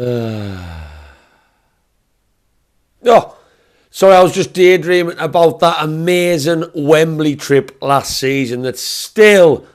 Oh, sorry, I was just daydreaming about that amazing Wembley trip last season that still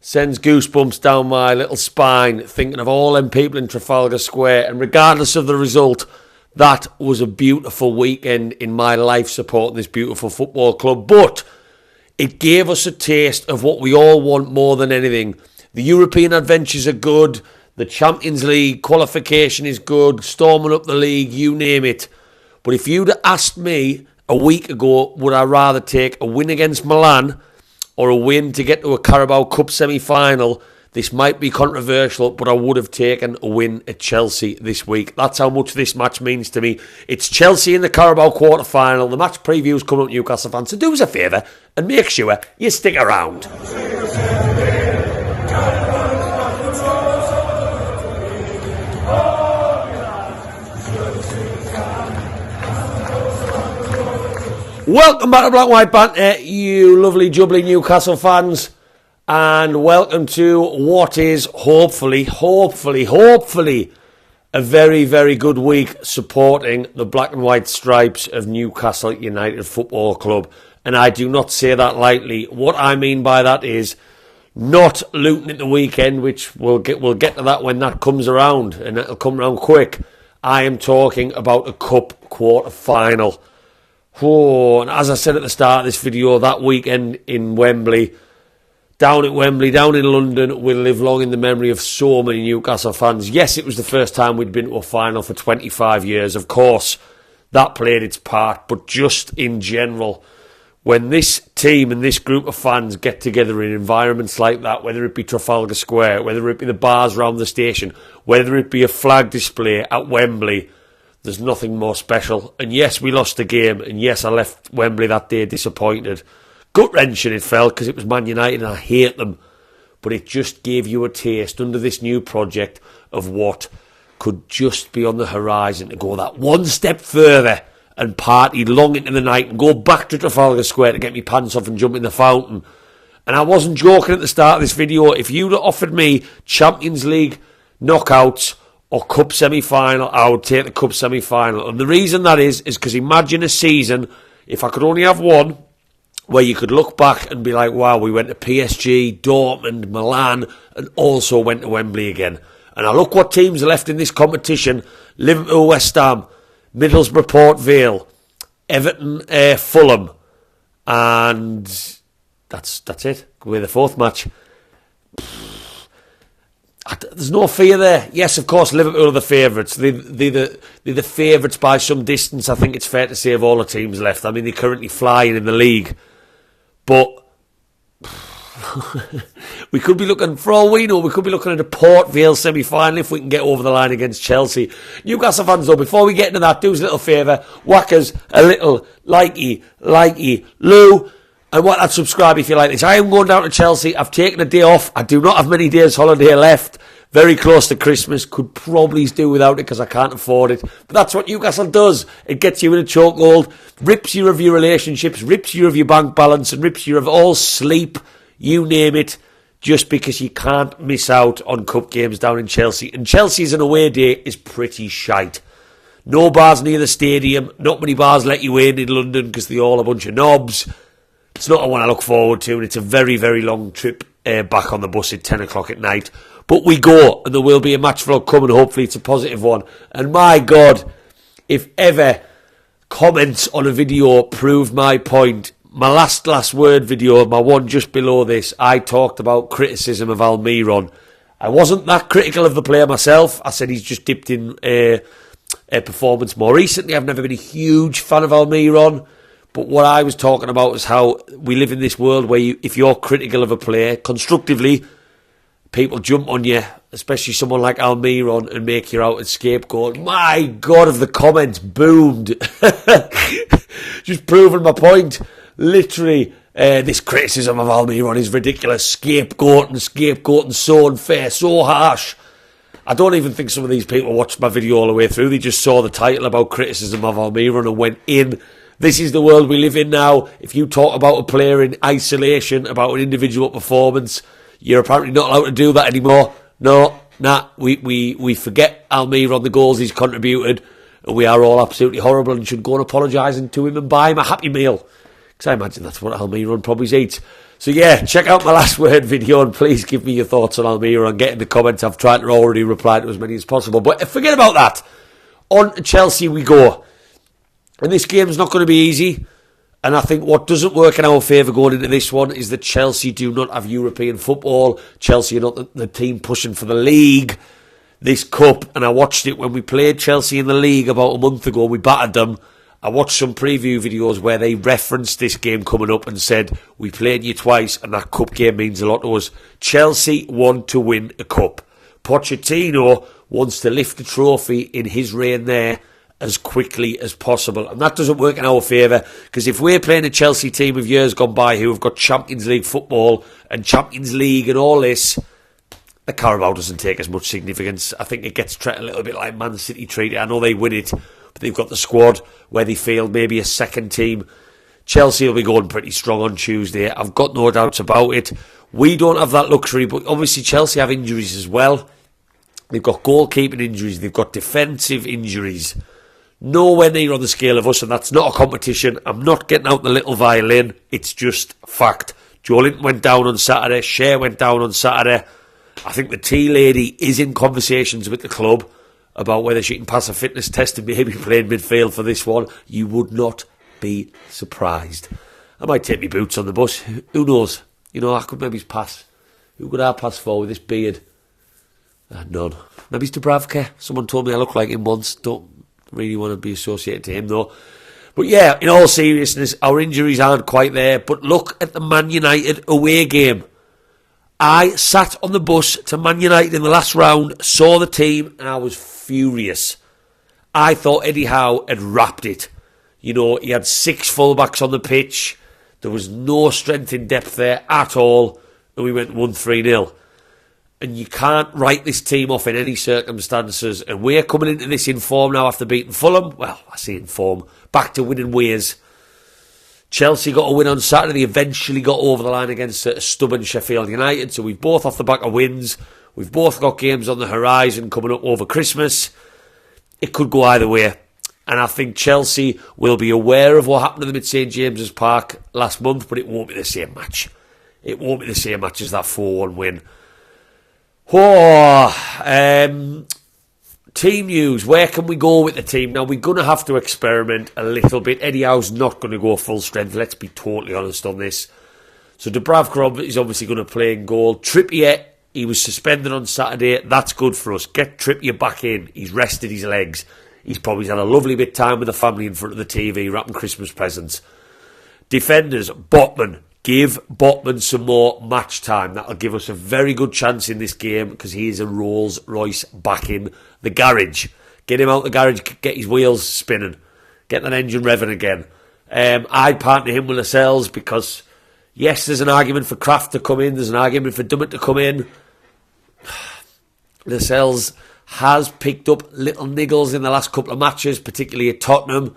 sends goosebumps down my little spine, thinking of all them people in Trafalgar Square. And regardless of the result, that was a beautiful weekend in my life supporting this beautiful football club. But it gave us a taste of what we all want more than anything. The European adventures are good. The Champions League qualification is good. Storming up the league, you name it. But if you'd asked me a week ago, would I rather take a win against Milan or a win to get to a Carabao Cup semi-final, this might be controversial, but I would have taken a win at Chelsea this week. That's how much this match means to me. It's Chelsea in the Carabao quarter-final. The match previews coming up, Newcastle fans, so do us a favour and make sure you stick around. Welcome back to Black White Banter, you lovely jubbly Newcastle fans, and welcome to what is hopefully a very, very good week supporting the black and white stripes of Newcastle United Football Club. And I do not say that lightly. What I mean by that is not looting at the weekend, which we'll get to that when that comes around, and it'll come around quick. I am talking about a cup quarter-final. Oh, and as I said at the start of this video, that weekend in Wembley, down in London, will live long in the memory of so many Newcastle fans. Yes, it was the first time we'd been to a final for 25 years. Of course, that played its part. But just in general, when this team and this group of fans get together in environments like that, whether it be Trafalgar Square, whether it be the bars around the station, whether it be a flag display at Wembley, there's nothing more special. And yes, we lost the game. And yes, I left Wembley that day disappointed. Gut-wrenching it felt because it was Man United and I hate them. But it just gave you a taste under this new project of what could just be on the horizon to go that one step further and party long into the night and go back to Trafalgar Square to get me pants off and jump in the fountain. And I wasn't joking at the start of this video. If you'd have offered me Champions League knockouts or Cup semi-final, I would take the Cup semi-final. And the reason that is because imagine a season, if I could only have one, where you could look back and be like, wow, we went to PSG, Dortmund, Milan, and also went to Wembley again. And I look what teams are left in this competition: Liverpool, West Ham, Middlesbrough, Port Vale, Everton, Fulham, and that's it. We're the fourth match. There's no fear there. Yes, of course, Liverpool are the favourites. They're the favourites by some distance, I think it's fair to say, of all the teams left. I mean, they're currently flying in the league. But we could be looking, for all we know, we could be looking at a Port Vale semi-final if we can get over the line against Chelsea. Newcastle fans, though, before we get into that, do us a little favour. Whack us a little likey, Lou. And what, I'd subscribe if you like this. I am going down to Chelsea. I've taken a day off. I do not have many days holiday left. Very close to Christmas. Could probably do without it because I can't afford it. But that's what Newcastle does. It gets you in a chokehold, rips you of your relationships, rips you of your bank balance, and rips you of all sleep, you name it, just because you can't miss out on cup games down in Chelsea. And Chelsea's an away day is pretty shite. No bars near the stadium. Not many bars let you in London because they're all a bunch of knobs. It's not one I look forward to, and it's a very, very long trip back on the bus at 10 o'clock at night. But we go, and there will be a match vlog coming. Hopefully it's a positive one. And my God, if ever comments on a video proved my point, my last word video, my one just below this, I talked about criticism of Almiron. I wasn't that critical of the player myself. I said he's just dipped in a performance more recently. I've never been a huge fan of Almiron. But what I was talking about is how we live in this world where if you're critical of a player, constructively, people jump on you, especially someone like Almiron, and make you out a scapegoat. My God, have the comments boomed. Just proving my point. Literally, this criticism of Almiron is ridiculous. Scapegoating so unfair, so harsh. I don't even think some of these people watched my video all the way through. They just saw the title about criticism of Almiron and went in. This is the world we live in now. If you talk about a player in isolation, about an individual performance, you're apparently not allowed to do that anymore. No, Nah, we forget Almir on the goals he's contributed, and we are all absolutely horrible and should go and apologising to him and buy him a Happy Meal. Because I imagine that's what Almiron probably eats. So yeah, check out my last word video and please give me your thoughts on Almiron. Get in the comments. I've tried to already reply to as many as possible. But forget about that. On to Chelsea we go. And this game's not going to be easy. And I think what doesn't work in our favour going into this one is that Chelsea do not have European football. Chelsea are not the team pushing for the league. This cup, and I watched it when we played Chelsea in the league about a month ago. We battered them. I watched some preview videos where they referenced this game coming up and said, we played you twice and that cup game means a lot to us. Chelsea want to win a cup. Pochettino wants to lift the trophy in his reign there as quickly as possible. And that doesn't work in our favour, because if we're playing a Chelsea team of years gone by who have got Champions League football and Champions League and all this, the Carabao doesn't take as much significance. I think it gets treated a little bit like Man City treated. I know they win it, but they've got the squad where they feel maybe a second team. Chelsea will be going pretty strong on Tuesday. I've got no doubts about it. We don't have that luxury, but obviously Chelsea have injuries as well. They've got goalkeeping injuries. They've got defensive injuries. Nowhere near on the scale of us, and that's not a competition. I'm not getting out the little violin. It's just fact. Joelinton went down on Saturday. Cher went down on Saturday. I think the tea lady is in conversations with the club about whether she can pass a fitness test and maybe play in midfield for this one. You would not be surprised. I might take my boots on the bus. Who knows? You know, I could maybe pass. Who could I pass for with this beard? None. Maybe it's Dubravka. Someone told me I look like him once. Don't really want to be associated to him though. But yeah, in all seriousness, our injuries aren't quite there. But look at the Man United away game. I sat on the bus to Man United in the last round, saw the team, and I was furious. I thought Eddie Howe had wrapped it. You know, he had 6 fullbacks on the pitch. There was no strength in depth there at all. And we went 1-3-0. And you can't write this team off in any circumstances. And we're coming into this in form now after beating Fulham. Well, I say in form. Back to winning ways. Chelsea got a win on Saturday. They eventually got over the line against a stubborn Sheffield United. So we've both off the back of wins. We've both got games on the horizon coming up over Christmas. It could go either way. And I think Chelsea will be aware of what happened to them at St James's Park last month, but it won't be the same match. It won't be the same match as that 4-1 win. Team news. Where can we go with the team? Now, we're going to have to experiment a little bit. Eddie Howe's not going to go full strength. Let's be totally honest on this. So Dubravka is obviously going to play in goal. Trippier, he was suspended on Saturday. That's good for us. Get Trippier back in. He's rested his legs. He's probably had a lovely bit of time with the family in front of the TV, wrapping Christmas presents. Defenders, Botman. Give Botman some more match time. That'll give us a very good chance in this game because he is a Rolls Royce back in the garage. Get him out the garage, get his wheels spinning. Get that engine revving again. I'd partner him with Lascelles because, yes, there's an argument for Kraft to come in. There's an argument for Dummett to come in. Lascelles has picked up little niggles in the last couple of matches, particularly at Tottenham.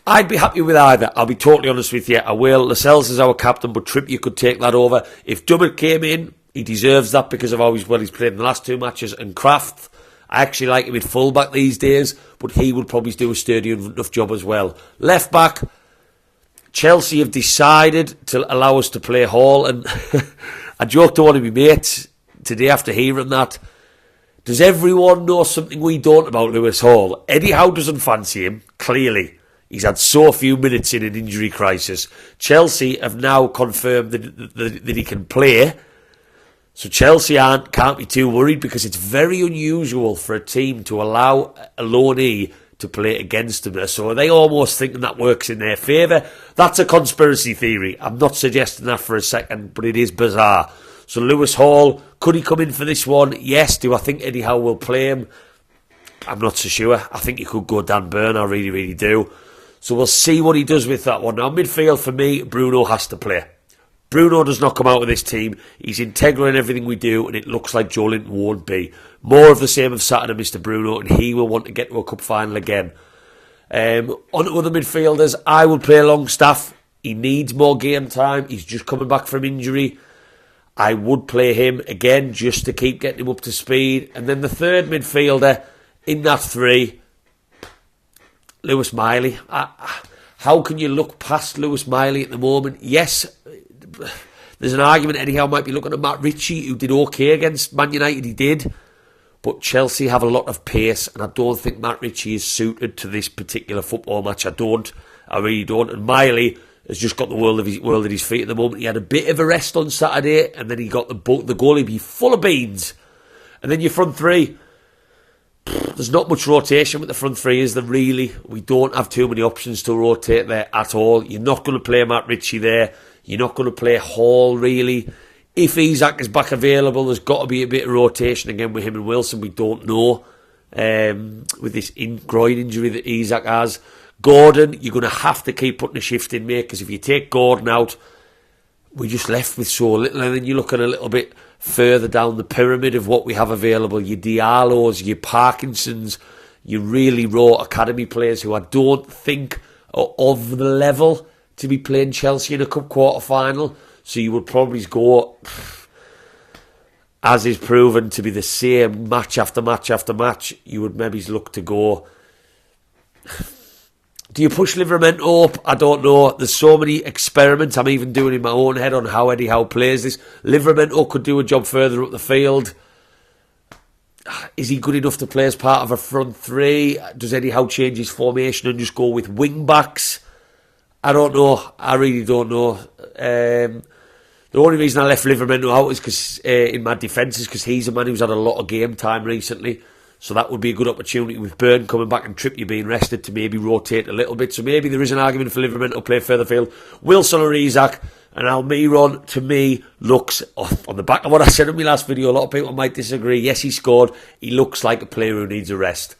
I'd be happy with either. I'll be totally honest with you. I will. Lascelles is our captain, but Trippier could take that over. If Dummett came in, he deserves that because of how he's played in the last 2 matches. And Kraft, I actually like him at full-back these days, but he would probably do a sturdy enough job as well. Left-back, Chelsea have decided to allow us to play Hall. And I joked to one of my mates today after hearing that. Does everyone know something we don't about Lewis Hall? Eddie Howe doesn't fancy him, clearly. He's had so few minutes in an injury crisis. Chelsea have now confirmed that he can play. So Chelsea can't be too worried because it's very unusual for a team to allow a loanee to play against them. So are they almost thinking that works in their favour? That's a conspiracy theory. I'm not suggesting that for a second, but it is bizarre. So Lewis Hall, could he come in for this one? Yes. Do I think Eddie Howe will play him? I'm not so sure. I think he could go Dan Burn. I really, really do. So we'll see what he does with that one. Now, midfield for me, Bruno has to play. Bruno does not come out with this team. He's integral in everything we do, and it looks like Joelinton won't be. More of the same of Saturday, Mr. Bruno, and he will want to get to a cup final again. On to other midfielders, I will play Longstaff. He needs more game time. He's just coming back from injury. I would play him again just to keep getting him up to speed. And then the third midfielder in that three, Lewis Miley. How can you look past Lewis Miley at the moment? Yes, there's an argument anyhow might be looking at Matt Ritchie, who did okay against Man United. He did. But Chelsea have a lot of pace, and I don't think Matt Ritchie is suited to this particular football match. I really don't. And Miley has just got the world at his feet at the moment. He had a bit of a rest on Saturday, and then he got the goal. He'd be full of beans. And then your front three, there's not much rotation with the front three, is there really? We don't have too many options to rotate there at all. You're not going to play Matt Ritchie there. You're not going to play Hall, really. If Isak is back available, there's got to be a bit of rotation again with him and Wilson. We don't know. With this groin injury that Isak has. Gordon, you're going to have to keep putting a shift in, mate, because if you take Gordon out, we're just left with so little. And then you look at a little bit further down the pyramid of what we have available. Your Diallos, your Parkinsons, your really raw academy players who I don't think are of the level to be playing Chelsea in a cup quarter-final. So you would probably go, as is proven to be the same match after match after match, you would maybe look to go, do you push Livramento up? I don't know. There's so many experiments I'm even doing in my own head on how Eddie Howe plays this. Livramento could do a job further up the field. Is he good enough to play as part of a front three? Does Eddie Howe change his formation and just go with wing backs? I don't know. I really don't know. The only reason I left Livramento out is because in my defence is because he's a man who's had a lot of game time recently. So that would be a good opportunity with Byrne coming back and Trippier being rested to maybe rotate a little bit. So maybe there is an argument for Livramento to play further field. Wilson or Isak, and Almiron, to me, looks, on the back of what I said in my last video, a lot of people might disagree. Yes, he scored. He looks like a player who needs a rest.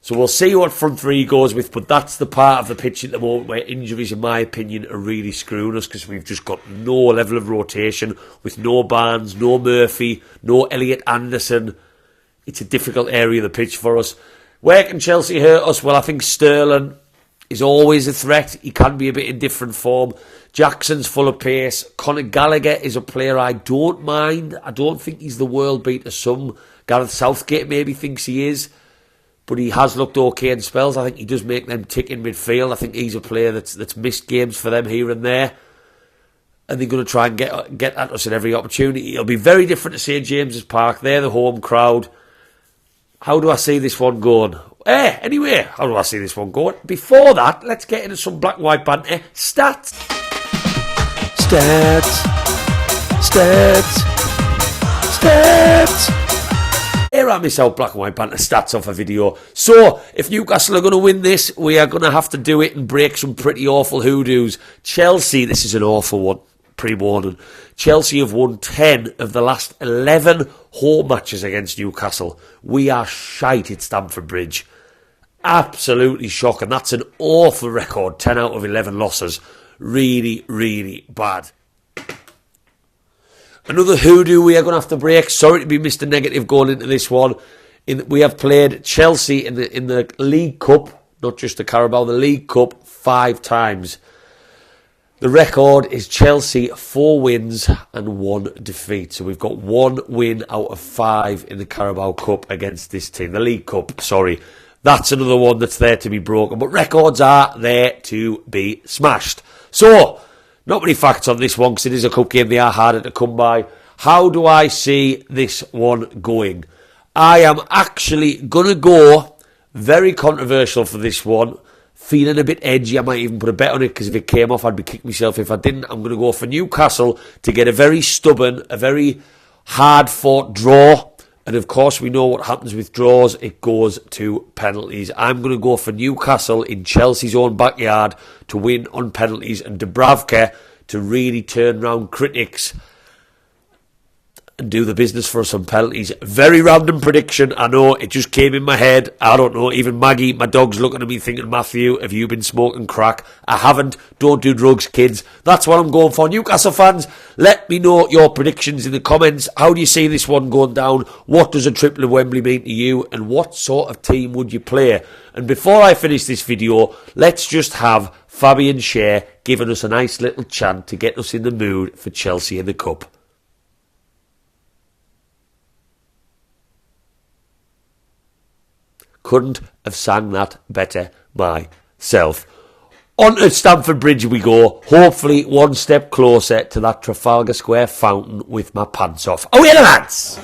So we'll see what front three he goes with, but that's the part of the pitch at the moment where injuries, in my opinion, are really screwing us because we've just got no level of rotation with no Barnes, no Murphy, no Elliot Anderson. It's a difficult area of the pitch for us. Where can Chelsea hurt us? Well, I think Sterling is always a threat. He can be a bit in different form. Jackson's full of pace. Conor Gallagher is a player I don't mind. I don't think he's the world beater some. Gareth Southgate maybe thinks he is. But he has looked okay in spells. I think he does make them tick in midfield. I think he's a player that's missed games for them here and there. And they're going to try and get at us at every opportunity. It'll be very different to St James's Park. They're the home crowd. How do I see this one going? Anyway, how do I see this one going? Before that, let's get into some black and white banter. Stats. Here I miss out black and white banter stats off a video. So, if Newcastle are going to win this, we are going to have to do it and break some pretty awful hoodoos. Chelsea, this is an awful one. Pre-warning. Chelsea have won 10 of the last 11 home matches against Newcastle. We are shite at Stamford Bridge. Absolutely shocking. That's an awful record. 10 out of 11 losses. Really, really bad. Another hoodoo we are going to have to break. Sorry to be Mr. Negative going into this one. We have played Chelsea in the League Cup, not just the Carabao, the League Cup 5 times. The record is Chelsea 4 wins and 1 defeat. So we've got 1 win out of 5 in the Carabao Cup against this team. The League Cup, sorry. That's another one that's there to be broken. But records are there to be smashed. So, not many facts on this one because it is a cup game. They are harder to come by. How do I see this one going? I am actually going to go very controversial for this one. Feeling a bit edgy. I might even put a bet on it because if it came off, I'd be kicking myself if I didn't. I'm going to go for Newcastle to get a very stubborn, a very hard-fought draw. And of course, we know what happens with draws. It goes to penalties. I'm going to go for Newcastle in Chelsea's own backyard to win on penalties and Dubravka to really turn round critics and do the business for us on penalties. Very random prediction. I know, it just came in my head. I don't know. Even Maggie, my dog's looking at me thinking, Matthew, have you been smoking crack? I haven't. Don't do drugs, kids. That's what I'm going for. Newcastle fans, let me know your predictions in the comments. How do you see this one going down? What does a triple of Wembley mean to you? And what sort of team would you play? And before I finish this video, let's just have Fabian Schär giving us a nice little chant to get us in the mood for Chelsea in the Cup. Couldn't have sang that better myself. On to Stamford Bridge we go, hopefully one step closer to that Trafalgar Square fountain with my pants off. Away the lads!